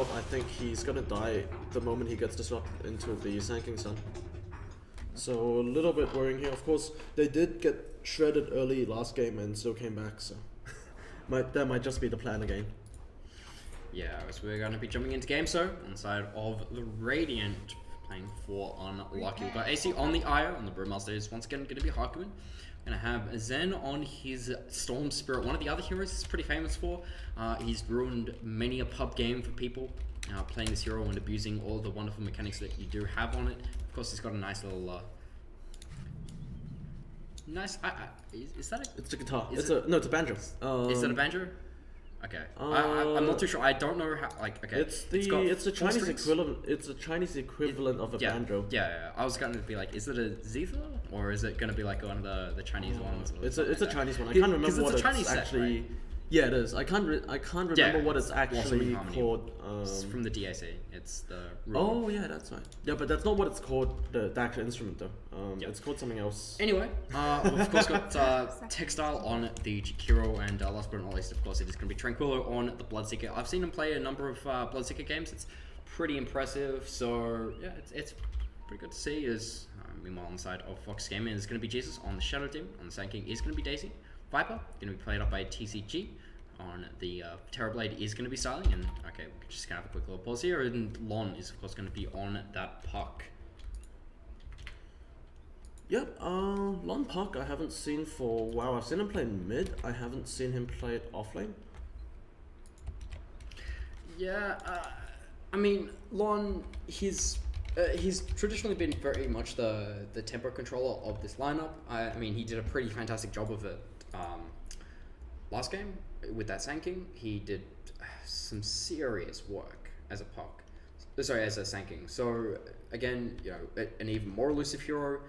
up, I think he's gonna die the moment he gets disrupted into the Sanking Sun. So a little bit worrying here. Of course, they did get shredded early last game and still came back, so that might just be the plan again. Yeah, so we're going to be jumping into game, so on the side of the Radiant, playing 4 unlucky. We've got AC on the Io, and the Brewmaster is once again going to be Hakuin. Going to have Zen on his Storm Spirit, one of the other heroes he's pretty famous for. He's ruined many a pub game for people playing this hero and abusing all the wonderful mechanics that you do have on it. Of course, he's got a nice little... nice... is that a... It's a guitar. No, it's a banjo. Is that a banjo? Okay. I'm not too sure. I don't know how. Like, okay. It's a Chinese equivalent. It's a Chinese equivalent of a banjo. Yeah. I was going to be like, is it a zither or is it going to be like one of the Chinese ones? It's a Chinese one. I can't remember what it's actually. Right? Yeah, it is. I can't remember what it's actually called. It's from the DAC. It's the. Oh yeah, that's right. Yeah, but that's not what it's called. The actual instrument though. It's called something else. Anyway, we've of course got Textile on the Jakiro, and last but not least, of course, it is going to be Tranquillo on the Bloodseeker. I've seen him play a number of Bloodseeker games. It's pretty impressive. So yeah, it's pretty good to see. Meanwhile, on the side of Fox Gaming, is going to be Jesus on the Shadow Team. On the Sand King is going to be Daisy. Viper going to be played up by TCG. On the Terrorblade is going to be styling, and okay, we're just going to have a quick little pause here, and Lon is of course going to be on that puck. Yep, Lon Puck I haven't seen for a while. I've seen him play mid, I haven't seen him play it offlane. Yeah, I mean, Lon, he's traditionally been very much the tempo controller of this lineup. I mean, he did a pretty fantastic job of it last game. With that Sand King, he did some serious work as a puck. Sorry, as a Sand King. So again, you know, an even more elusive hero.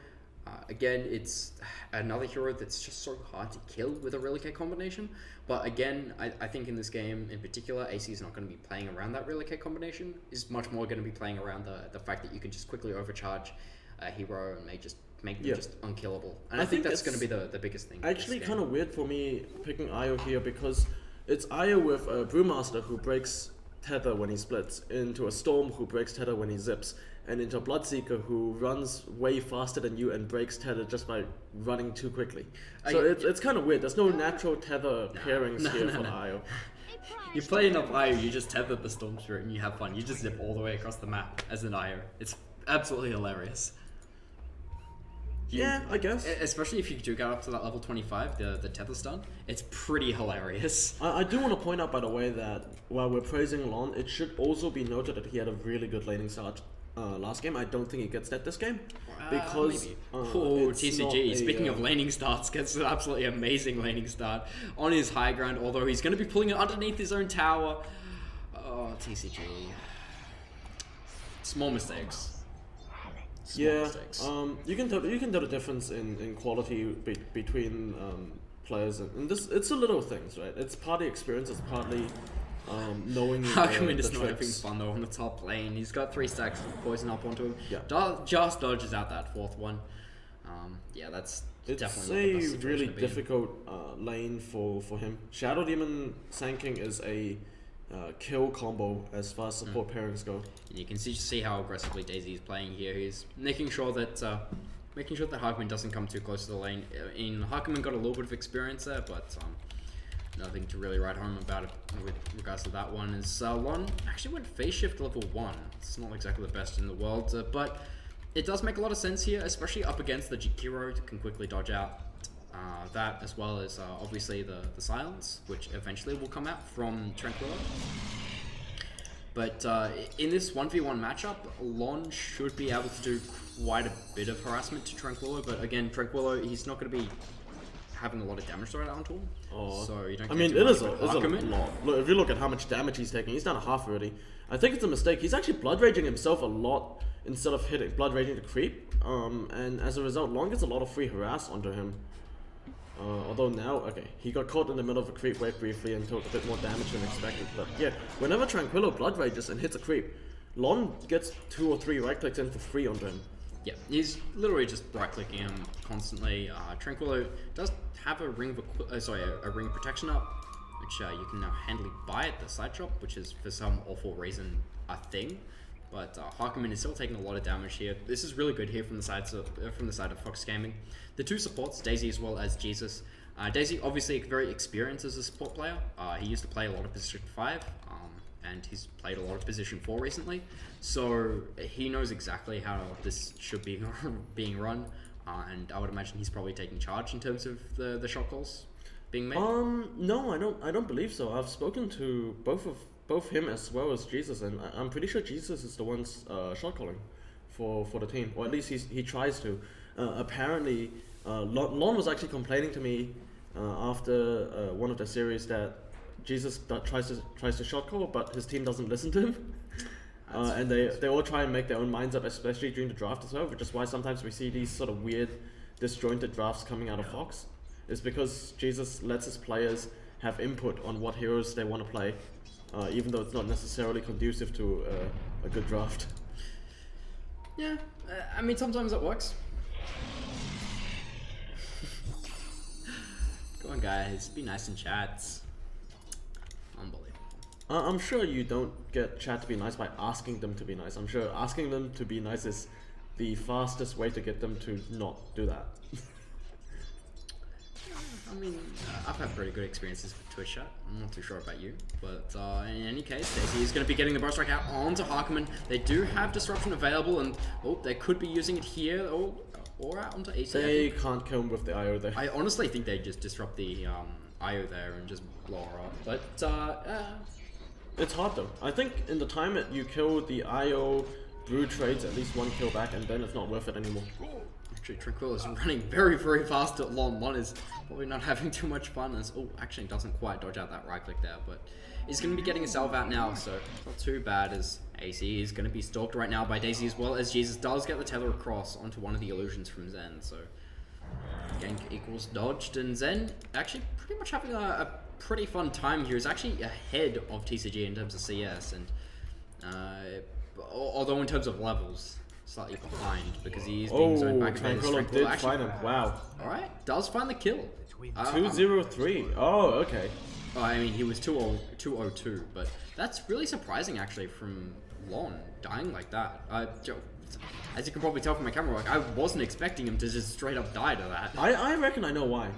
Again, it's another hero that's just so hard to kill with a Relic combination. But again, I think in this game in particular, AC is not going to be playing around that Relic combination. Is much more going to be playing around the fact that you can just quickly overcharge a hero and make them just unkillable. And I think that's going to be the biggest thing. Actually, kind of weird for me picking Io here because it's Io with a Brewmaster who breaks tether when he splits, into a Storm who breaks tether when he zips, and into a Bloodseeker who runs way faster than you and breaks tether just by running too quickly. So it's kind of weird. There's no natural tether pairings here for Io. You play enough Io, you just tether the Storm Spirit and you have fun. You just zip all the way across the map as an Io. It's absolutely hilarious. Yeah, I guess. Especially if you do go up to that level 25, the tether stun, it's pretty hilarious. I do want to point out, by the way, that while we're praising Lon, it should also be noted that he had a really good laning start last game. I don't think he gets that this game. Because TCG, speaking of laning starts, gets an absolutely amazing laning start on his high ground, although he's going to be pulling it underneath his own tower. Oh, TCG. Small mistakes. Mistakes. You can tell the difference in quality between players, and this it's a little things, right? It's partly experience, it's partly knowing. Hakuin is not having fun though on the top lane. He's got 3 stacks of poison up onto him. Yeah, just dodges out that 4th one. Yeah, that's definitely not the best situation really difficult lane for him. Shadow Demon Sand King is a kill combo as far as support pairings go. And you can see how aggressively Daisy is playing here. He's making sure that Hakuin doesn't come too close to the lane. Hakuin got a little bit of experience there, but nothing to really write home about it with regards to that one. Is Lon actually went phase shift level 1. It's not exactly the best in the world, but it does make a lot of sense here, especially up against the Jakiro, who can quickly dodge out that, as well as obviously the silence, which eventually will come out from Tranquillo. But in this 1v1 matchup, Lon should be able to do quite a bit of harassment to Tranquillo, but again, Tranquillo, he's not going to be having a lot of damage thrown onto him. So you don't I mean, it is a lot. Look, if you look at how much damage he's taking, he's down a half already. I think it's a mistake. He's actually blood raging himself a lot instead of hitting blood raging the creep. And as a result, Lon gets a lot of free harass onto him. Although now, okay, he got caught in the middle of a creep wave briefly and took a bit more damage than expected. But yeah, whenever Tranquillo blood rages and hits a creep, Lon gets 2 or 3 right clicks in for free onto him. Yeah, he's literally just right clicking him constantly. Tranquillo does have a ring of a ring protection up. which you can now handily buy at the side shop, which is for some awful reason a thing. But Harkonnen is still taking a lot of damage here. This is really good here from the side of Fox Gaming. The two supports, Daisy as well as Jesus. Daisy obviously very experienced as a support player. He used to play a lot of position 5, and he's played a lot of position 4 recently. So he knows exactly how this should be being run, and I would imagine he's probably taking charge in terms of the shot calls being made. No, I don't believe so. I've spoken to both him as well as Jesus, and I'm pretty sure Jesus is the one's shot calling for the team, or at least he tries to. Apparently, Lon was actually complaining to me after one of the series that Jesus tries to shot call, but his team doesn't listen to him. And they all try and make their own minds up, especially during the draft as well, which is why sometimes we see these sort of weird, disjointed drafts coming out of Fox. It's because Jesus lets his players have input on what heroes they want to play, even though it's not necessarily conducive to a good draft. Yeah, I mean, sometimes it works. Come on, guys, be nice in chats. Unbelievable. I'm sure you don't get chat to be nice by asking them to be nice. I'm sure asking them to be nice is the fastest way to get them to not do that. I mean, I've had pretty good experiences with Twitch chat. I'm not too sure about you, but in any case, Daisy is going to be getting the burst strike out onto Harkonnen. They do have disruption available, and they could be using it here, or out onto AC. They can't kill him with the IO there. I honestly think they just disrupt the IO there and just blow her up, but it's hard though. I think in the time that you kill the IO, Brew trades at least one kill back, and then it's not worth it anymore. Actually, Tranquil is running very, very fast at Lon. Lon is probably not having too much fun as, actually doesn't quite dodge out that right click there, but he's going to be getting a salve out now, so not too bad, as AC is going to be stalked right now by Daisy, as well as Jesus does get the tether across onto one of the illusions from Zen, so gank equals dodged, and Zen actually pretty much having a pretty fun time here. He's actually ahead of TCG in terms of CS, and although in terms of levels, slightly behind because he is being zoned back. Tranquillo did find him. Wow. Alright, does find the kill. 203. Oh, okay. I mean, he was 202, but that's really surprising actually from Lon dying like that. As you can probably tell from my camera work, I wasn't expecting him to just straight up die to that. I reckon I know why.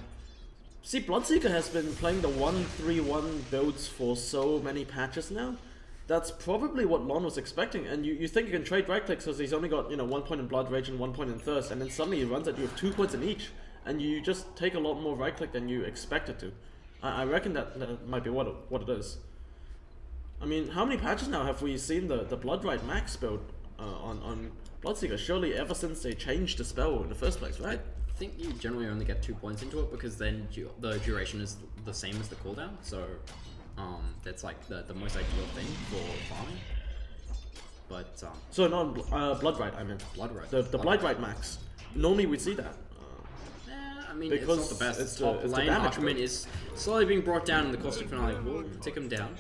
See, Bloodseeker has been playing the 1-3-1 builds for so many patches now. That's probably what Lon was expecting, and you think you can trade right clicks because he's only got 1 point in Blood Rage and 1 point in Thirst, and then suddenly he runs at you with 2 points in each, and you just take a lot more right click than you expected to. I reckon that might be what it is. I mean, how many patches now have we seen the Blood Right Max build on Bloodseeker? Surely ever since they changed the spell in the first place, right? I think you generally only get 2 points into it because then the duration is the same as the cooldown, so that's like the most ideal thing for farming. But so not Blood Right, I meant Blood Right. The Blood Right Max. Normally we'd see that. I mean, because it's not the best. it's top the lane damage Archman is slowly being brought down, and the caustic finale will tick him down.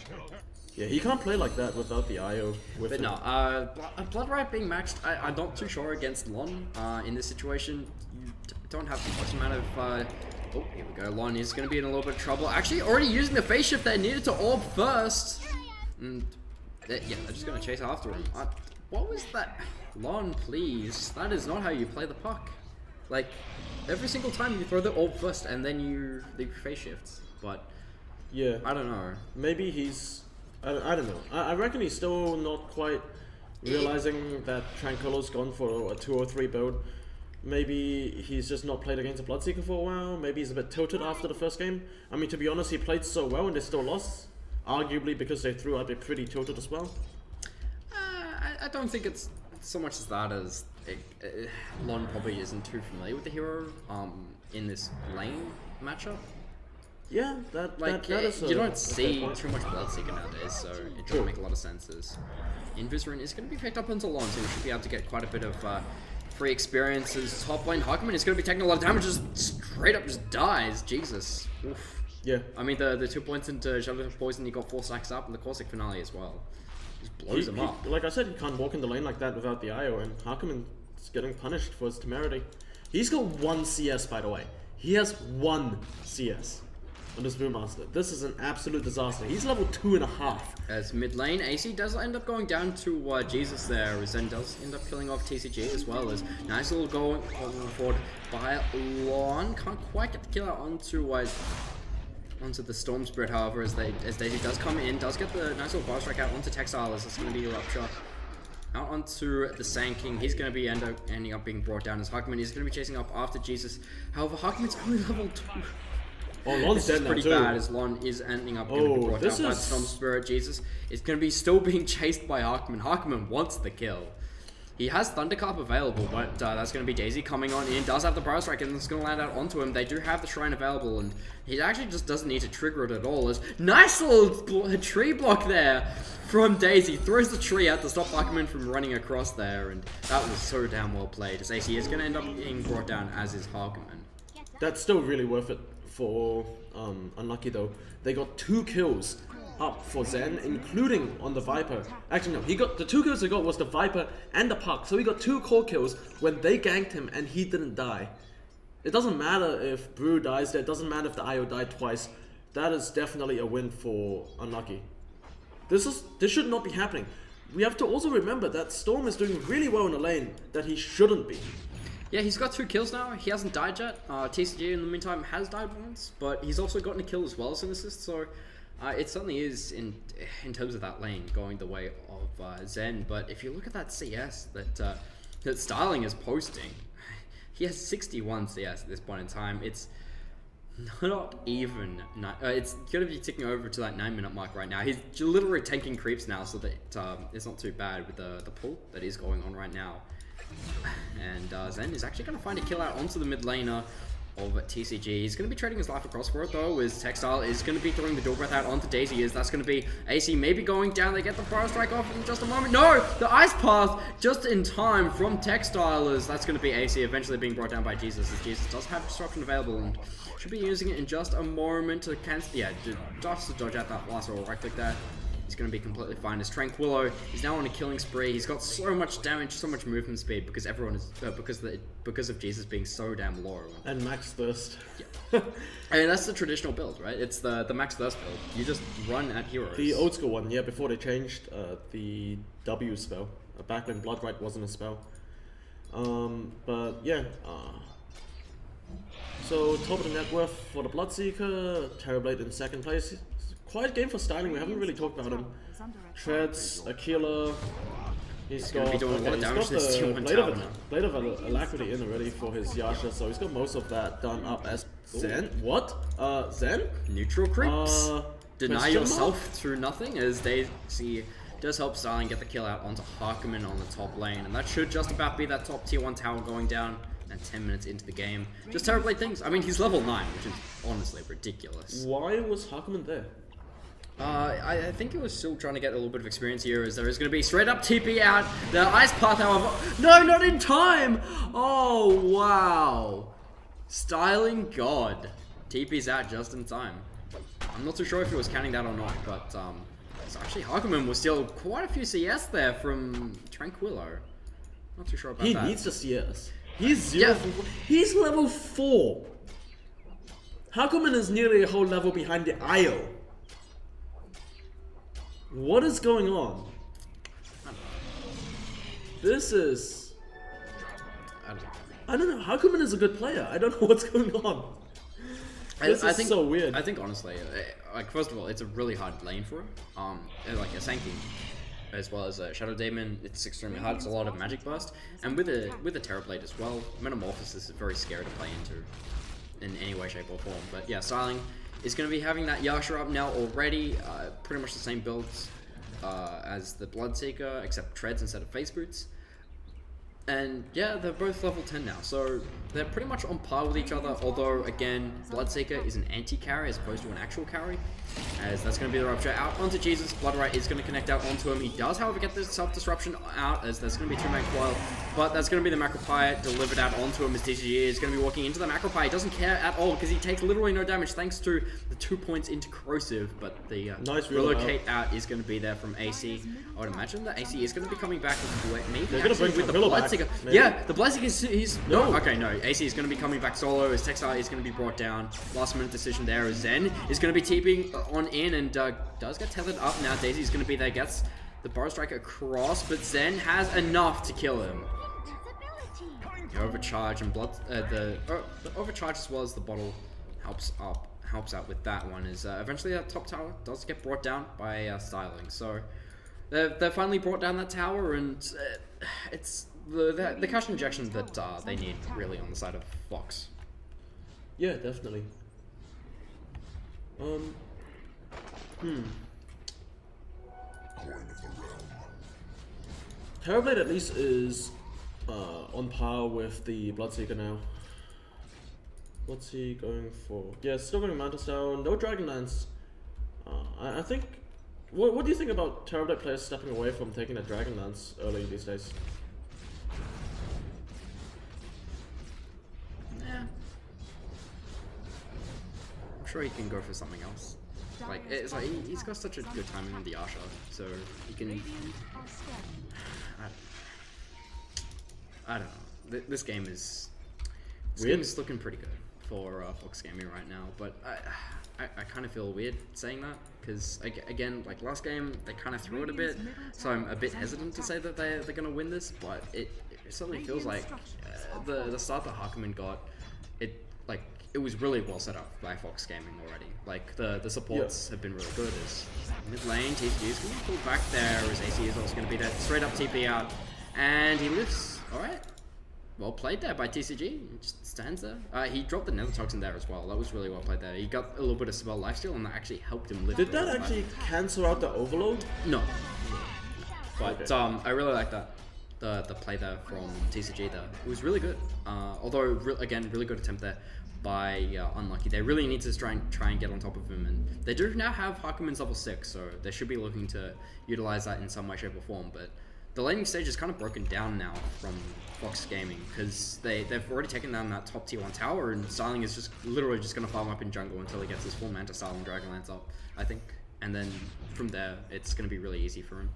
Yeah, he can't play like that without the IO. But no, Blood Right being maxed, I'm not too sure against Lon in this situation. You don't have much amount of. Oh, here we go. Lon is going to be in a little bit of trouble. Actually, already using the phase shift that needed to orb first. And yeah, they're just going to chase after him. What was that? Lon, please. That is not how you play the puck. Like, every single time you throw the orb first and then you phase shifts. But yeah, I don't know. Maybe he's. I don't know. I reckon he's still not quite realizing that Tranquillo's gone for a 203 build. Maybe he's just not played against a Bloodseeker for a while. Maybe he's a bit tilted after the first game. I mean, to be honest, he played so well and they still lost. Arguably because they threw out a pretty tilted as well. I don't think it's so much as that as Lon probably isn't too familiar with the hero in this lane matchup. Yeah, that is you don't see too much Bloodseeker nowadays, so it doesn't make a lot of sense. Inviscerin is going to be picked up onto Lon, so we should be able to get quite a bit of free experiences. Top lane Harkonnen is going to be taking a lot of damage, just straight up just dies. Jesus. Oof. Yeah. I mean, the 2 points into Shadow Poison, he got 4 stacks up, and the caustic finale as well. Just blows him up. Like I said, he can't walk in the lane like that without the IO, and Harkonnen is getting punished for his temerity. He's got 1 CS, by the way. He has 1 CS. on this Brewmaster. This is an absolute disaster. He's level 2.5. As mid lane, AC does end up going down to Jesus there. Zen does end up killing off TCG as well. As nice little going forward by Lon. Can't quite get the kill out onto the Storm Spirit, however, as Daisy does come in, does get the nice little bar strike out onto Textile, as it's going to be a Rupture. Out onto the Sand King, he's going to be ending up being brought down as Huckman is going to be chasing up after Jesus. However, Huckman's only level 2. Oh, Lon's dead now pretty too. bad as Lon is ending up getting brought down by the Storm Spirit. Jesus is going to be still being chased by Huckman. Huckman wants the kill. He has Thundercarp available, but that's going to be Daisy coming on in. Does have the Barrow Strike, and it's going to land out onto him. They do have the Shrine available, and he actually just doesn't need to trigger it at all. As nice little tree block there from Daisy. Throws the tree out to stop Huckman from running across there, and that was so damn well played. As AC is going to end up being brought down, as is Huckman. That's still really worth it for Unlucky though. They got 2 kills up for Zen, including on the Viper. Actually no, the 2 kills he got was the Viper and the Puck, so he got 2 core kills when they ganked him and he didn't die. It doesn't matter if Brew dies there, it doesn't matter if the IO died twice. That is definitely a win for Unlucky. This should not be happening. We have to also remember that Storm is doing really well in the lane that he shouldn't be. Yeah, he's got 2 kills now. He hasn't died yet. TCG in the meantime has died once, but he's also gotten a kill as well as an assist, so it certainly is, in terms of that lane, going the way of Zen. But if you look at that CS that Styling is posting, he has 61 CS at this point in time. It's not even... it's going to be ticking over to that 9-minute mark right now. He's literally tanking creeps now, so that it's not too bad with the pull that is going on right now. And Zen is actually going to find a kill out onto the mid laner of TCG. He's going to be trading his life across for it though, as Textile is going to be throwing the Dual Breath out onto Daisy, as that's going to be AC maybe going down. They get the Power Strike off in just a moment. No! The Ice Path just in time from Textile, as that's going to be AC eventually being brought down by Jesus, as Jesus does have Disruption available and should be using it in just a moment to cancel. Yeah, just to dodge out that last little right click there. He's going to be completely fine, as Tranquillo is now on a killing spree. He's got so much damage, so much movement speed, because everyone is because of Jesus being so damn low. And Max Thirst. Yeah. I mean, that's the traditional build, right? It's the Max Thirst build. You just run at heroes. The old school one, yeah, before they changed the W spell. Back when Bloodright wasn't a spell. But yeah. So top of the net worth for the Bloodseeker. Terrorblade in 2nd place. Quiet game for Styling, we haven't really talked about him. Treads, Aquila. He's got the Blade of Alacrity in already for his Yasha, so he's got most of that done up as Zen. What? Zen? Neutral creeps. Deny yourself through nothing, as Daisy does help Styling get the kill out onto Harkonnen on the top lane, and that should just about be that top tier 1 tower going down. And 10 minutes into the game. Just Terrorblade things. I mean, he's level 9, which is honestly ridiculous. Why was Harkonnen there? I think he was still trying to get a little bit of experience here, as there is going to be straight up TP out. The Ice Path, however... No, not in time! Oh, wow. Styling God. TP's out just in time. I'm not too sure if he was counting that or not, but so actually Harkonnen was still quite a few CS there from Tranquillo. Not too sure about that. He needs to CS. He's He's level 4. Harkonnen is nearly a whole level behind the IO. What is going on? This is... I don't know. Harkonnen is a good player. I don't know what's going on. This is so weird. I think honestly, like, first of all, it's a really hard lane for him. Like a Sankey, as well as a Shadow Demon, it's extremely hard. It's a lot of magic burst, and with a Terrorblade as well. Metamorphosis is very scary to play into in any way, shape, or form. But yeah, Styling is going to be having that Yasha up now already. Pretty much the same builds as the Bloodseeker, except treads instead of face boots. And yeah, they're both level 10 now, so they're pretty much on par with each other, although again, Bloodseeker is an anti-carry as opposed to an actual carry. As that's going to be the rupture out onto Jesus. Bloodright is going to connect out onto him. He does, however, get the self-disruption out as there's going to be 2-man coil. But that's going to be the Macropie delivered out onto him as TCG is going to be walking into the Macropie. He doesn't care at all because he takes literally no damage thanks to the 2 points into Corrosive. But the nice relocate out is going to be there from AC. I would imagine that AC is going to be coming back with maybe they're going to bring with the Bloodseeker. Yeah, the Bloodseeker is... No. Okay, no. AC is going to be coming back solo as Texile is going to be brought down. Last minute decision there as Zen is going to be TPing on in and does get tethered up now. Daisy's going to be there, gets the Burrow Strike across, but Zen has enough to kill him. The overcharge and the overcharge as well as the bottle helps out with that one. Is eventually that top tower does get brought down by Styling. So they finally brought down that tower, and it's the cash injection that they need really on the side of Fox. Yeah, definitely. Terrorblade at least is on par with the Bloodseeker now. What's he going for? Yeah, still going Mantle Stone, no Dragonlance. I think... What do you think about Terrorblade players stepping away from taking a Dragonlance early these days? Yeah. I'm sure he can go for something else. Like, it's like he's got such a good timing on the Asha, so he can... I don't know. This game is... looking pretty good for Fox Gaming right now, but I kind of feel weird saying that, because, again, like last game, they kind of threw it a bit, so I'm a bit hesitant to say that they're going to win this, but it certainly feels like the start that Harkonnen got, it was really well set up by Fox Gaming already. Like, the supports have been really good. As mid lane, TCG is going to be pulled back there, as AC is also going to be there. Straight up TP out, and he lives. Alright. Well played there by TCG. He just stands there. He dropped the Nether Toxin there as well. That was really well played there. He got a little bit of spell lifesteal, and that actually helped him live. Did that actually cancel out the Overload? No. But I really like that. The play there from TCG there. It was really good. Although, again, really good attempt there by Unlucky. They really need to try and get on top of him, and they do now have Harkonnen's level 6, so they should be looking to utilize that in some way, shape, or form. But the laning stage is kind of broken down now from Fox Gaming, because they've already taken down that top tier 1 tower, and Styling is just literally just going to farm up in jungle until he gets his full Manta Style and Dragonlance up, I think. And then from there, it's going to be really easy for him.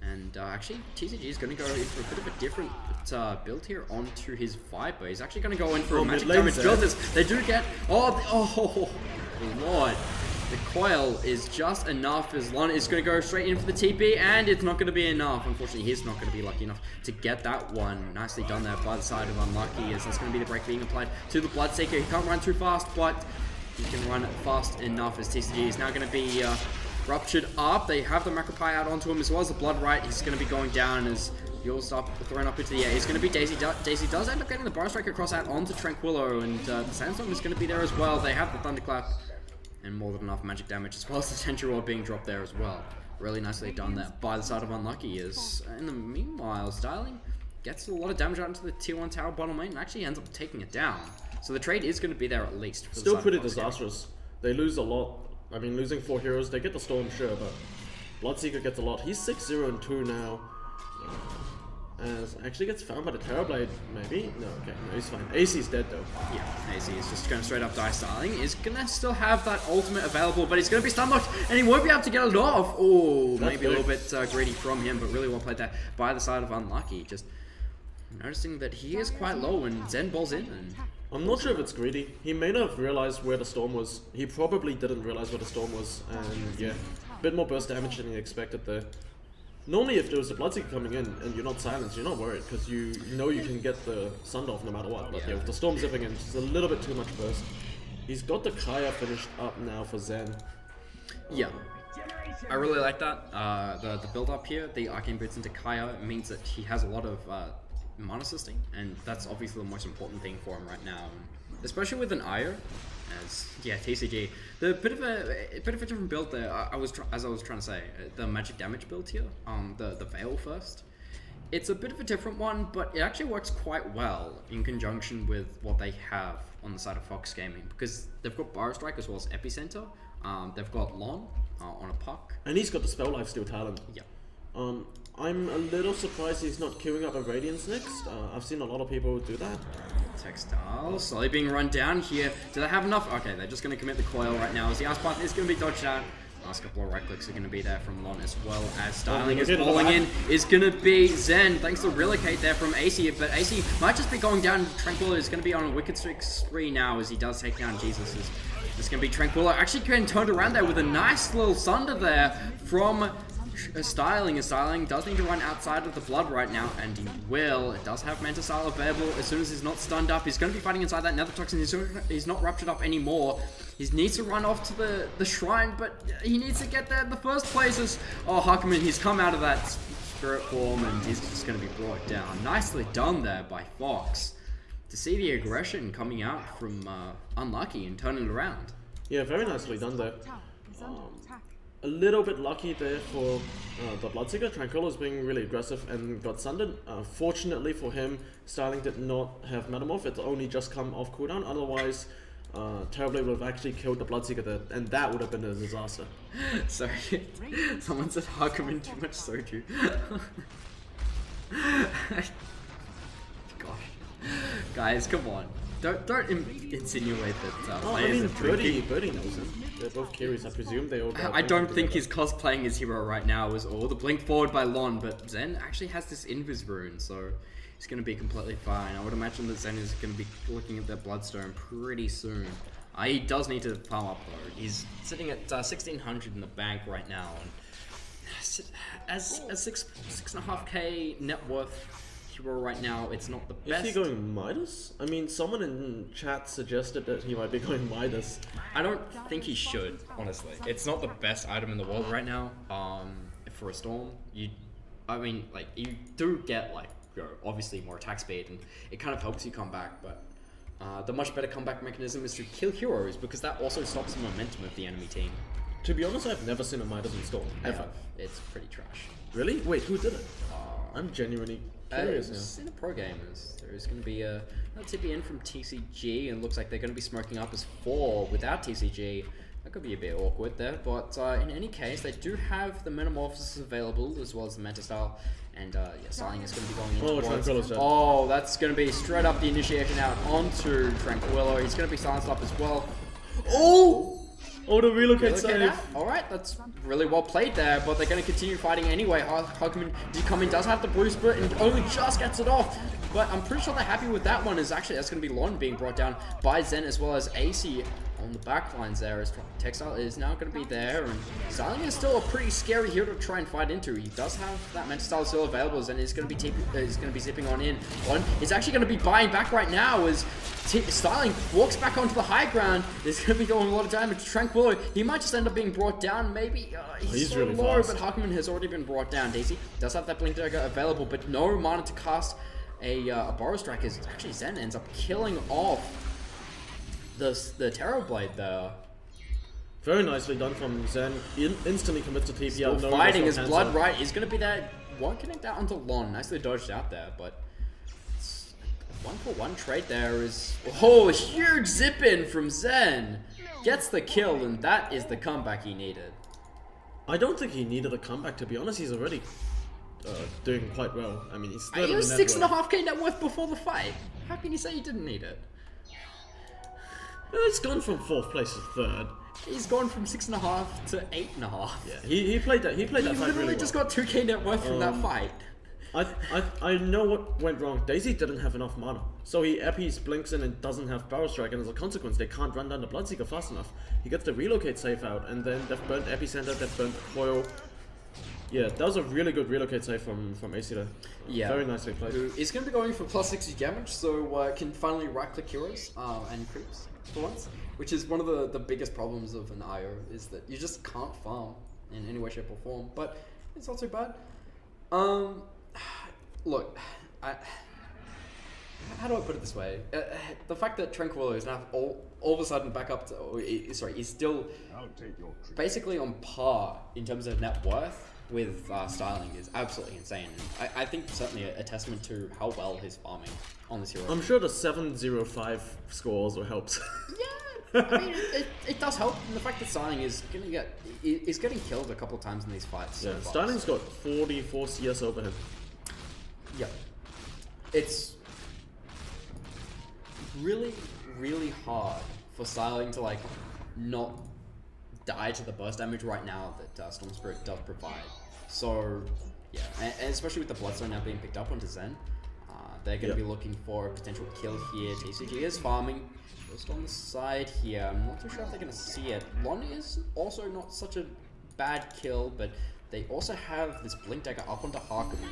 And actually, TCG is going to go in for a bit of a different build here onto his Viper. He's actually going to go in for a magic damage build. They do get... Oh, Lord. The coil is just enough as Lon is going to go straight in for the TP, and it's not going to be enough. Unfortunately, he's not going to be lucky enough to get that one. Nicely done there by the side of Unlucky, as that's going to be the break being applied to the Bloodseeker. He can't run too fast, but he can run fast enough, as TCG is now going to be ruptured up. They have the Macropie out onto him, as well as the Bloodright. He's going to be going down as you'll start thrown up into the air. It's going to be Daisy. Daisy does end up getting the Burrow Strike across out onto Tranquillo, and the Sandstorm is going to be there as well. They have the Thunderclap and more than enough magic damage, as well as the Sentry Rod being dropped there as well. Really nicely done that by the side of Unlucky. Is in the meanwhile, Styling gets a lot of damage out into the tier 1 tower bottom lane and actually ends up taking it down. So the trade is going to be there at least. For Still pretty disastrous. They lose a lot. I mean, losing 4 heroes, they get the Storm, sure, but Bloodseeker gets a lot. He's 6-0-2 now. As actually gets found by the Terrorblade, maybe? No, okay, no, he's fine. AC's dead though. Yeah, AC is just going to straight up die. Styling is going to still have that ultimate available, but he's going to be stun locked, and he won't be able to get it off. Oh, maybe a little bit greedy from him, but really well played there by the side of Unlucky. Just noticing that he is quite low, and Zen balls in. And I'm not sure if it's greedy. He may not have realized where the Storm was. He probably didn't realize where the Storm was, and yeah, a bit more burst damage than he expected there. Normally, if there was a Bloodseeker coming in and you're not silenced, you're not worried, because you know you can get the Sun off no matter what. But yeah, with the Storm zipping in, it's a little bit too much burst. He's got the Kaya finished up now for Zen. Yeah, I really like that. The build up here, the Arcane Boots into Kaya, means that he has a lot of mana assisting, and that's obviously the most important thing for him right now, especially with an Io. As yeah, TCG, the bit of a different build there. As I was trying to say, the magic damage build here, the Veil first. It's a bit of a different one, but it actually works quite well in conjunction with what they have on the side of Fox Gaming, because they've got Burrow Strike as well as Epicenter. They've got Lon on a puck. And he's got the spell lifesteal talent. Yeah. I'm a little surprised he's not queuing up a Radiance next. I've seen a lot of people do that. Textile slowly being run down here. Do they have enough? Okay, they're just going to commit the coil right now as the Ice Path is going to be dodged out. Last couple of right clicks are going to be there from Lon, as well as Styling is falling in. Is going to be Zen, thanks to relocate there from AC, but AC might just be going down. Tranquilo is going to be on a Wicked Streak spree now as he does take down Jesus. It's going to be Tranquilo actually getting turned around there with a nice little Sunder there from Styling. Styling does need to run outside of the blood right now, and he will. It does have Manta Style available as soon as he's not stunned up. He's going to be fighting inside that Nether Toxin. He's not ruptured up anymore. He needs to run off to the shrine, but he needs to get there in the first place. Oh, Huckman, he's come out of that spirit form, and he's just going to be brought down. Nicely done there by Fox to see the aggression coming out from Unlucky and turning it around. Yeah, very nicely done there. A little bit lucky there for the Bloodseeker. Tranquilo's being really aggressive and got sundered. Fortunately for him, Styling did not have Metamorph. It's only just come off cooldown. Otherwise, Terribly would have actually killed the Bloodseeker there, and that would have been a disaster. Sorry, someone said Huckman too much soju. Gosh, guys, come on. Don't insinuate that players are drinking. Birdie knows him. They're both curious, I presume. They all. I don't think he's cosplaying his hero right now was all. The blink forward by Lon, but Zen actually has this Invis rune, so he's going to be completely fine. I would imagine that Zen is going to be looking at that Bloodstone pretty soon. He does need to farm up though. He's sitting at 1600 in the bank right now, and as 6.5k net worth hero right now, it's not the best. Is he going Midas? I mean, someone in chat suggested that he might be going Midas. I don't think he should, honestly. It's not the best item in the world right now. For a Storm, you do get obviously more attack speed, and it kind of helps you come back, but the much better comeback mechanism is to kill heroes, because that also stops the momentum of the enemy team. To be honest, I've never seen a Midas in Storm, ever. It's pretty trash. Really? Wait, who did it? I'm genuinely curious now. In the pro gamers, there's going to be a TPN from TCG, and it looks like they're going to be smoking up as 4 without TCG. That could be a bit awkward there, but in any case, they do have the Metamorphosis available, as well as the Manta Style, and Styling is going to be going in towards... Oh, that's going to be straight up the initiation out onto Tranquilo. He's going to be silenced up as well. Oh! Oh, the relocate save. Alright, that's really well played there, but they're going to continue fighting anyway. Huckman does have the blue split and only just gets it off. But I'm pretty sure they're happy with that one. That's going to be Lon being brought down by Zen, as well as AC on the back lines there, as Textile is now going to be there. And Styling is still a pretty scary hero to try and fight into. He does have that Manta Style still available, and is going to be zipping on in. He's actually going to be buying back right now as Styling walks back onto the high ground. There's going to be going a lot of damage to Tranquilo. He might just end up being brought down. Maybe he's so really low, fast. but Huckman has already been brought down. Daisy does have that Blink Dagger available, but no mana to cast a Burrow Strike, as actually Zen ends up killing off the Terror Blade there. Very nicely done from Zen. Instantly commits to TP. Still fighting his blood right. He's going to be there. Won't connect out onto Lon. Nicely dodged out there, but it's a 1-for-1 trade there is... Oh, a huge zip in from Zen. Gets the kill, and that is the comeback he needed. I don't think he needed a comeback, to be honest. He's already doing quite well. I mean, he's still He was 6.5k net worth before the fight. How can you say he didn't need it? It's gone from 4th place to 3rd. He's gone from 6.5 to 8.5. Yeah, he played that. He played that fight really well. He literally just got 2k net worth from that fight. I know what went wrong. Daisy didn't have enough mana, so he Eppies, blinks in, and doesn't have Barrel Strike, and as a consequence, they can't run down the Bloodseeker fast enough. He gets the relocate save out, and then they've burnt Epicenter, they've burnt Coil. Yeah, that was a really good relocate save from AC there. Yeah, very nicely played. He's going to be going for plus 60 damage, so can finally right-click heroes and creeps for once, which is one of the biggest problems of an IO, is that you just can't farm in any way, shape, or form. But it's not too bad. Look, how do I put it this way? The fact that Tranquilo is now all of a sudden back up to... he's still basically on par in terms of net worth with Styling is absolutely insane. I think certainly a testament to how well he's farming on this hero. I'm sure the 705 score also helps. Yeah, I mean, it does help. And the fact that Styling is getting killed a couple of times in these fights. Yeah, Styling's got 44 CS over him. Yeah. It's really, really hard for Styling to like not die to the burst damage right now that Storm Spirit does provide. So yeah, and especially with the Bloodstone now being picked up onto Zen, they're going to be looking for a potential kill here. TCG is farming just on the side here. I'm not too sure if they're going to see it. Lon is also not such a bad kill, but they also have this Blink Dagger up onto Harkonnen.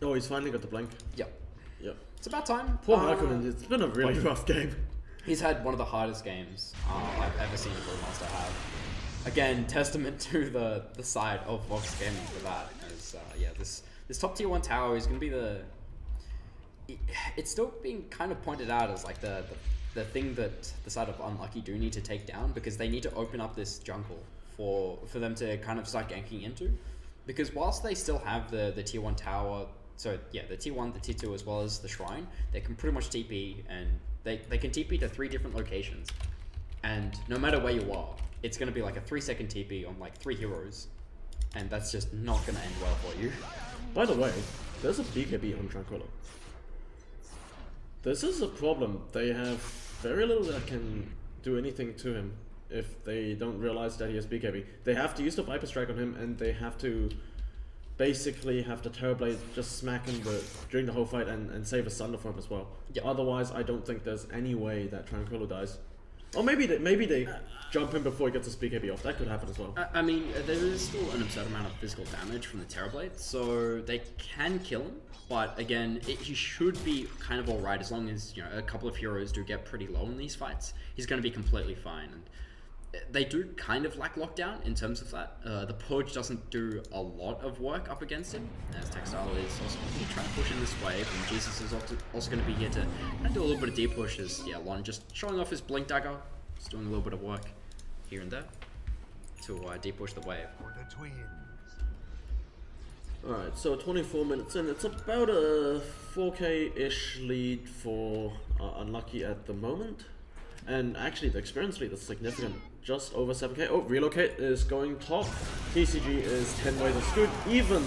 Oh, he's finally got the blink. Yep. Yep. It's about time. Poor Harkonnen, it's been a really rough game. He's had one of the hardest games I've ever seen a Brewmaster have. Again, testament to the side of Fox Gaming for that. As, yeah, this top tier 1 tower is going to be the... It's still being kind of pointed out as like the thing that the side of Unlucky do need to take down, because they need to open up this jungle for them to kind of start ganking into. Because whilst they still have the tier 1 tower, so yeah, the tier 1, the tier 2, as well as the shrine, they can pretty much TP, and they can TP to 3 different locations. And no matter where you are, it's going to be like a 3-second TP on like 3 heroes, and that's just not going to end well for you. By the way, there's a BKB on Tranquilo. This is a problem. They have very little that can do anything to him if they don't realize that he has BKB. They have to use the Viper Strike on him, and they have to basically have the Terrorblade just smack him during the whole fight and save a Sunder for him as well. Yep. Otherwise, I don't think there's any way that Tranquilo dies. Or maybe they jump him before he gets his BKB off. That could happen as well. I mean, there is still an absurd amount of physical damage from the Terrorblade, so they can kill him. But again, he should be kind of alright as long as, you know, a couple of heroes do get pretty low in these fights. He's going to be completely fine. And they do kind of lack lockdown in terms of that. The Purge doesn't do a lot of work up against him, as Textile is also going to be trying to push in this wave, and Jesus is also going to be here to kind of do a little bit of deep pushes. Yeah, Lon just showing off his Blink Dagger, just doing a little bit of work here and there to deep push the wave. Alright, so 24 minutes in, it's about a 4k-ish lead for Unlucky at the moment. And actually, the experience lead is significant, just over 7k. Oh, Relocate is going top. TCG is 10 ways of Scoot, even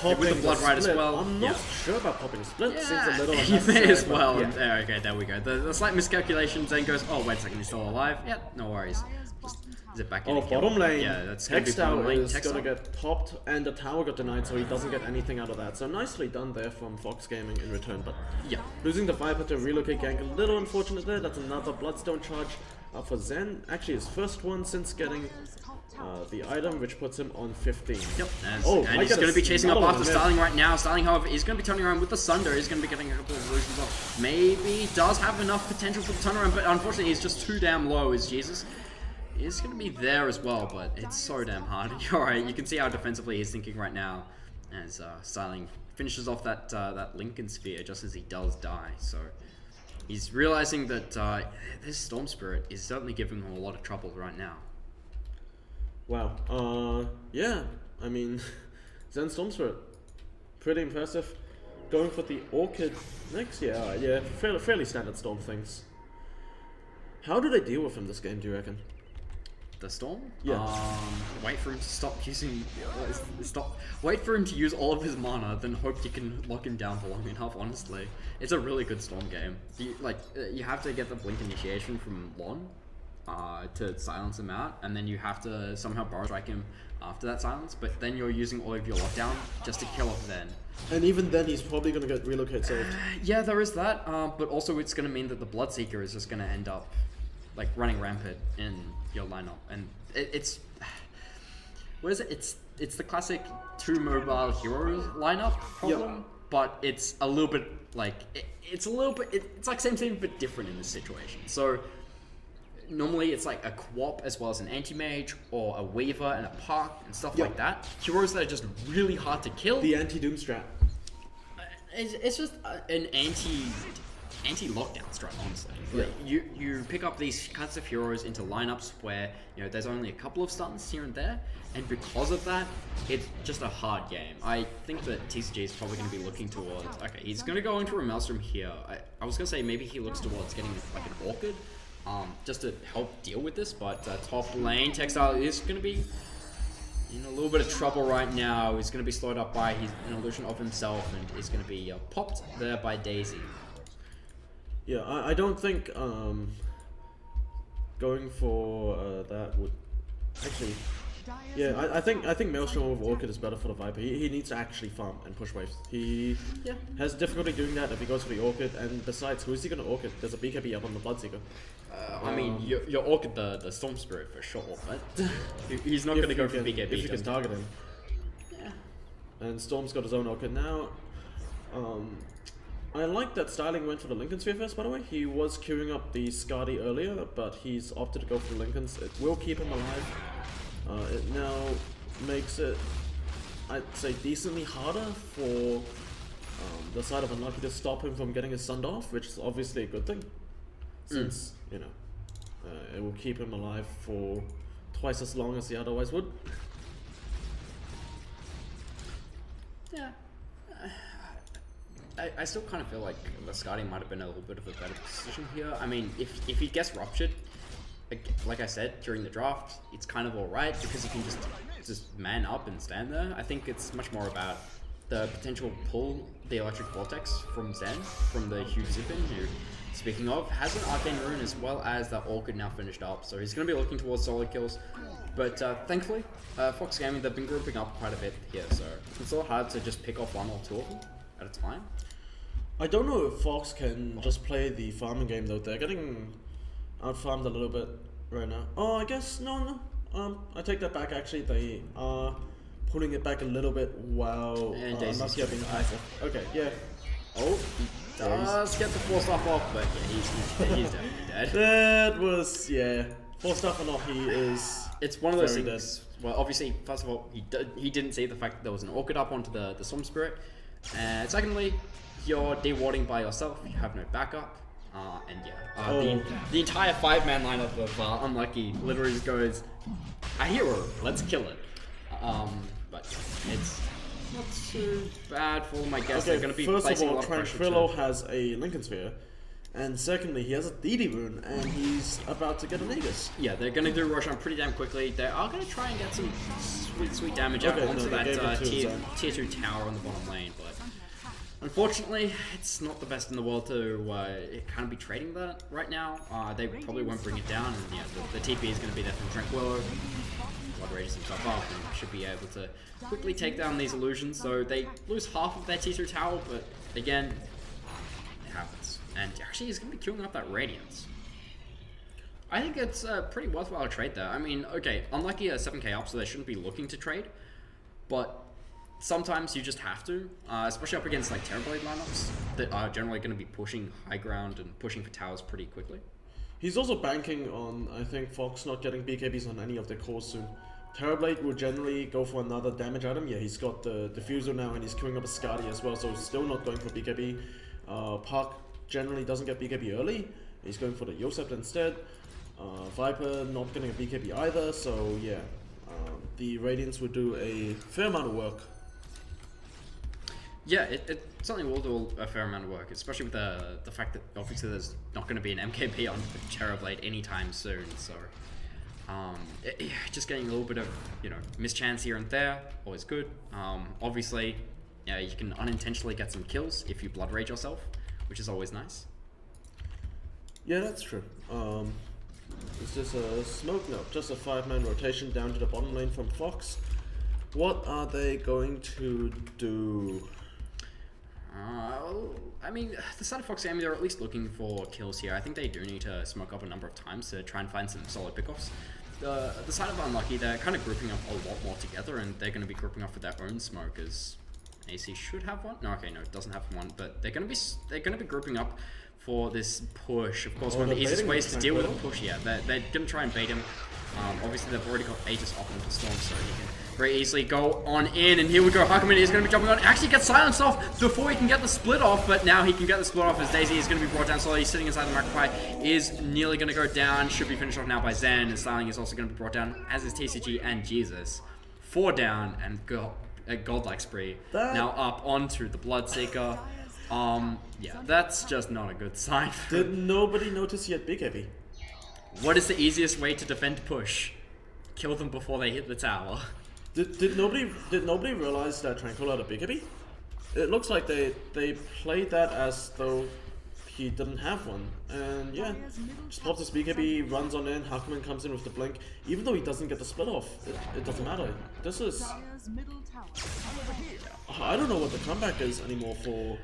popping with the Blood Ride as well. I'm not sure about popping Split, seems a little you may as well. Yeah. Okay, there we go. The slight miscalculation then goes, oh, wait a second, he's still alive? Yeah, no worries. Just zip back in. Oh, bottom lane. Yeah, that's going to be bottom lane. Is going to get popped, and the tower got denied, so he doesn't get anything out of that. So nicely done there from Fox Gaming in return, but yeah, losing the Viper to Relocate gank, a little unfortunate there. That's another Bloodstone charge for Zen. Actually, his first one since getting the item, which puts him on 15. Yep, and he's going to be chasing up after Starling right now. Starling, however, is going to be turning around with the Sunder. He's going to be getting a couple of illusions off. Maybe does have enough potential for the turnaround, but unfortunately, he's just too damn low, is Jesus. He's going to be there as well, but it's so damn hard. Alright, you can see how defensively he's thinking right now as Starling finishes off that Lincoln Sphere just as he does die. So he's realizing that this Storm Spirit is certainly giving him a lot of trouble right now. Wow. Yeah, I mean, Zen Storm Spirit, pretty impressive. Going for the Orchid next, yeah, fairly standard Storm things. How do they deal with him this game, do you reckon? The Storm? Yeah. Wait for him to stop using... Wait for him to use all of his mana, then hope you can lock him down for long enough, honestly. It's a really good Storm game. You have to get the Blink Initiation from Lon to silence him out, and then you have to somehow Burrow Strike him after that silence, but then you're using all of your lockdown just to kill off Zen. And even then, he's probably going to get Relocate saved. Yeah, there is that, but also it's going to mean that the Bloodseeker is just going to end up like running rampant in your lineup, and it's what is it? It's the classic 2 mobile heroes lineup problem, but it's a little bit like it's like same thing but different in this situation. So normally it's like a Quap as well as an Anti-Mage or a Weaver and a Park and stuff like that. Heroes that are just really hard to kill. The anti-Doom strat. It's just an anti-lockdown strat, honestly. Yeah. Like, you pick up these kinds of heroes into lineups where, you know, there's only a couple of stuns here and there, and because of that, it's just a hard game. I think that TCG is probably going to be looking towards, okay, he's going to go into a Maelstrom here. I was going to say maybe he looks towards getting like an Orchid, just to help deal with this. But top lane, Textile is going to be in a little bit of trouble right now. He's going to be slowed up by an illusion of himself, and is going to be popped there by Daisy. Yeah, I don't think going for that would actually. Yeah, I think Maelstrom over Orchid is better for the Viper. He needs to actually farm and push waves. He has difficulty doing that if he goes for the Orchid, and besides, who is he going to Orchid? There's a BKB up on the Bloodseeker. I mean, you're Orchid the Storm Spirit for sure, but he's not going to go for BKB. If you can target him. Yeah. And Storm's got his own Orchid now. I like that Styling went for the Lincoln Sphere first, by the way. He was queuing up the Skadi earlier, but he's opted to go for the Lincolns. It will keep him alive. It now makes it, I'd say, decently harder for the side of Unlucky to stop him from getting his Sun off, which is obviously a good thing, since, you know, it will keep him alive for twice as long as he otherwise would. Yeah. I still kind of feel like the Skadi might have been a little bit of a better decision here. I mean, if he gets ruptured, like I said during the draft, it's kind of alright because you can just man up and stand there. I think it's much more about the potential pull the Electric Vortex from Zen, from the huge zip-in, who, speaking of, has an Arcane Rune as well as the Orchid now finished up, so he's going to be looking towards solid kills. But thankfully, Fox Gaming, they've been grouping up quite a bit here, so it's a little hard to just pick off one or two of them at a time. I don't know if Fox can just play the farming game though. They're getting out-farmed a little bit right now. Oh, I guess, no. I take that back actually. They are pulling it back a little bit while Unlucky being passive. Okay, yeah. Oh, he does get the 4-star off, but yeah, he's definitely dead. That was, yeah. 4-star or not, he is. It's one of those things. Well, obviously, first of all, he didn't see the fact that there was an Orchid up onto the Storm Spirit. And secondly, you're de-warding by yourself, you have no backup. And yeah, the entire 5-man lineup of Unlucky literally just goes, a hero, let's kill it. But it's not too bad for them, I guess. Okay, they're going to be first placing of all, a lot of pressure. Tranquillo has a Lincoln Sphere. And secondly, he has a DD rune, and he's about to get an Aegis. Yeah, they're going to do Roshan pretty damn quickly. They are going to try and get some sweet damage out onto that tier 2 tower on the bottom lane, but unfortunately, it's not the best in the world to kind of be trading that right now. They probably won't bring it down, and yeah, the TP is going to be there from Tranquillo. Blood Rages himself up and should be able to quickly take down these illusions. So they lose half of their tier 2 tower, but again, it happens. And actually, he's going to be queuing up that Radiance. I think it's a pretty worthwhile trade there. I mean, okay, Unlucky are 7k up, so they shouldn't be looking to trade. But sometimes you just have to, especially up against like Terrorblade lineups that are generally going to be pushing high ground and pushing for towers pretty quickly. He's also banking on, I think, Fox not getting BKBs on any of their cores soon. Terrorblade will generally go for another damage item. Yeah, he's got the Diffuser now, and he's queuing up a Skadi as well, so he's still not going for BKB. Park generally doesn't get BKB early. He's going for the Yosept instead. Viper not getting a BKB either, so yeah. The Radiance would do a fair amount of work. Yeah, it certainly will do a fair amount of work, especially with the fact that obviously there's not going to be an MKB on the Terrorblade anytime soon, so just getting a little bit of, you know, mischance here and there, always good. Obviously, yeah, you can unintentionally get some kills if you Blood Rage yourself, which is always nice. Yeah, that's true. Is this a smoke? No, just a 5-man rotation down to the bottom lane from Fox. What are they going to do? I mean, the side of Fox Gaming, they're at least looking for kills here. I think they do need to smoke up a number of times to try and find some solid pickoffs. The side of Unlucky, they're kind of grouping up a lot more together, and they're going to be grouping up with their own smoke, as AC should have one. No, okay, no, it doesn't have one, but they're going to be grouping up for this push. Of course, one of the easiest ways to deal with a push, yeah, they're going to try and bait him. Obviously, they've already got Aegis up onto Storm, so he can very easily go on in, and here we go. Huckerman is going to be jumping on. Actually gets silenced off before he can get the split off, but now he can get the split off as Daisy is going to be brought down slowly. He's sitting inside the Magpie, is nearly going to go down. Should be finished off now by Zen, and Styling is also going to be brought down, as is TCG and Jesus. 4 down, and a godlike spree now up onto the Bloodseeker. Yeah, that's just not a good sign. Did nobody notice he had BKB? What is the easiest way to defend push? Kill them before they hit the tower. Did nobody realize that Tranquil had a BKB? It looks like they played that as though he didn't have one, and yeah, just pops his BKB, runs on in, Hakuman comes in with the blink. Even though he doesn't get the split off, it doesn't matter. This is... I don't know what the comeback is anymore for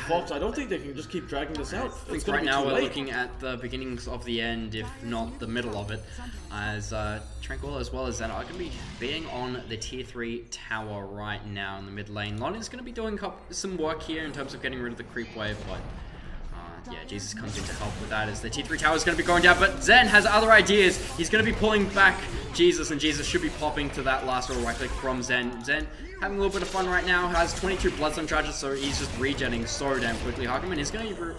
Fox. I don't think they can just keep dragging this out. I think right now we're looking at the beginnings of the end, if not the middle of it, as Tranquil as well as Zen are going to be being on the tier 3 tower right now in the mid lane. Lon is going to be doing some work here in terms of getting rid of the creep wave, but yeah, Jesus comes in to help with that as the tier 3 tower is going to be going down, but Zen has other ideas. He's going to be pulling back Jesus, and Jesus should be popping to that last little right click from Zen. Zen having a little bit of fun right now, has 22 Bloodstone charges, so he's just regenning so damn quickly. Hakuman is going to be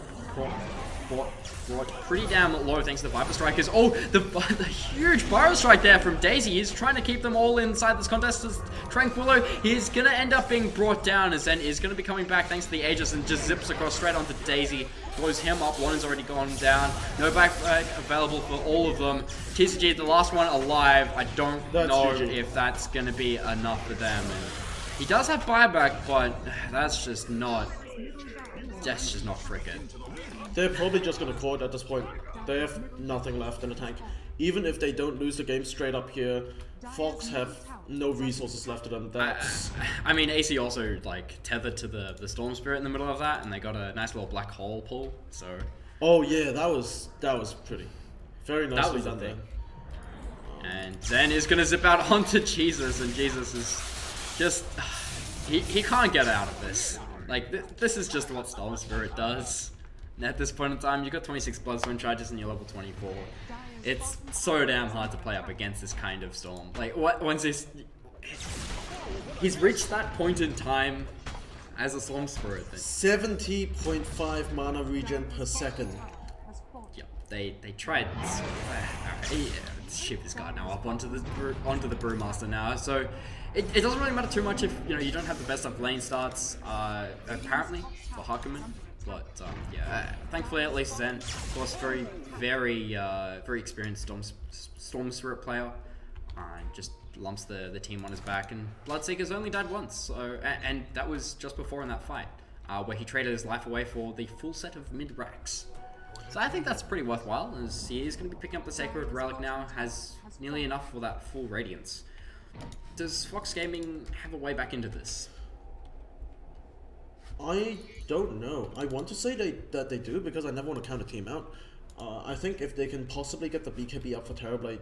brought pretty damn low thanks to the Viper Strikers. Oh, the huge Pyro Strike there from Daisy. He's trying to keep them all inside this contest. As Tranquillo, he's going to end up being brought down, as Zen is going to be coming back thanks to the Aegis and just zips across straight onto Daisy. Blows him up. One has already gone down. No backpack available for all of them. TCG, the last one alive. I don't know if that's going to be enough for them. And he does have buyback, but that's just not cricket. They're probably just going to call it at this point. They have nothing left in the tank. Even if they don't lose the game straight up here, Fox have no resources left to them. I mean, AC also like tethered to the Storm Spirit in the middle of that, and they got a nice little black hole pull. So. Oh yeah, that was pretty. Very nicely done there. And Zen is gonna zip out onto Jesus, and Jesus is just he can't get out of this. Like this is just what Storm Spirit does. And at this point in time, you've got 26 Bloodstone charges and you're level 24. It's so damn hard to play up against this kind of storm. Like, once he's reached that point in time as a Storm Spirit. 70.5 mana regen per second. Yep, they tried. Shift this guy now up onto the Brewmaster now. So it doesn't really matter too much if you don't have the best of lane starts. Apparently for Hakuman. But yeah, thankfully at least Zen, of course, very experienced Storm Spirit player, just lumps the team on his back. And Bloodseeker's only died once, so and that was just before in that fight, where he traded his life away for the full set of mid racks. So I think that's pretty worthwhile, as he is going to be picking up the Sacred Relic now, has nearly enough for that full Radiance. Does Fox Gaming have a way back into this? I don't know. I want to say that they do, because I never want to count a team out. I think if they can possibly get the BKB up for Terrorblade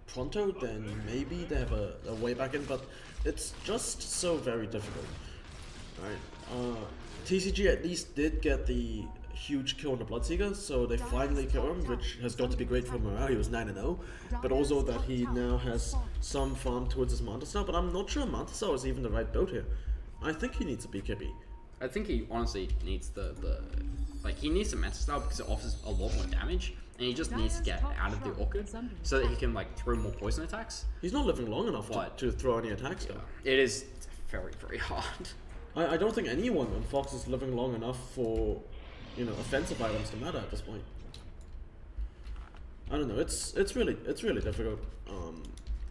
pronto, then maybe they have a way back in, but it's just so very difficult. Right. TCG at least did get the huge kill on the Bloodseeker, so they finally kill him, which has got to be great for morale. He was 9-0, but also that he now has some farm towards his Manta Star, but I'm not sure Manta Star is even the right build here. I think he needs a BKB. I think he honestly needs he needs a Manta Star because it offers a lot more damage, and he just needs to get out of the Orchid so that he can throw more poison attacks. He's not living long enough to throw any attacks though. It is very, very hard. I don't think anyone on Fox is living long enough for offensive items to matter at this point. I don't know. It's really difficult.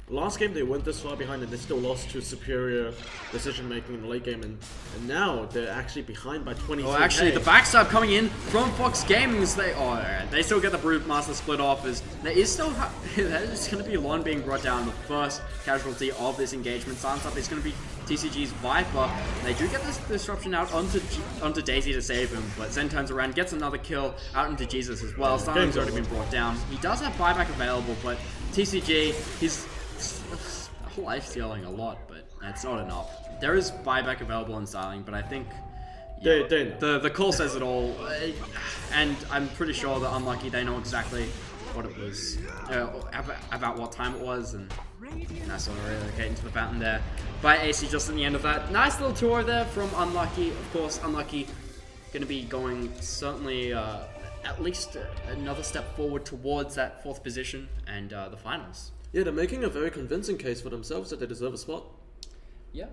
Last game they went this far behind and they still lost to superior decision making in the late game, and now they're actually behind by 23. Oh, actually, the backstab coming in from Fox Gaming. They still get the Brewmaster split off. There is going to be Lon being brought down. The first casualty of this engagement. Silence up is going to be TCG's Viper. They do get this disruption out onto Daisy to save him, but Zen turns around, gets another kill out into Jesus as well. Silen's already been brought down. He does have buyback available, but TCG, he's life stealing a lot, but that's not enough. There is buyback available in Styling, but I think the call says it all, and I'm pretty sure that Unlucky, they know exactly what it was, about what time it was, and nice little relocate into the fountain there by AC just in the end of that. Nice little tour there from Unlucky. Of course, Unlucky going to be going certainly at least another step forward towards that 4th position and the finals. Yeah, they're making a very convincing case for themselves that they deserve a spot. Yeah,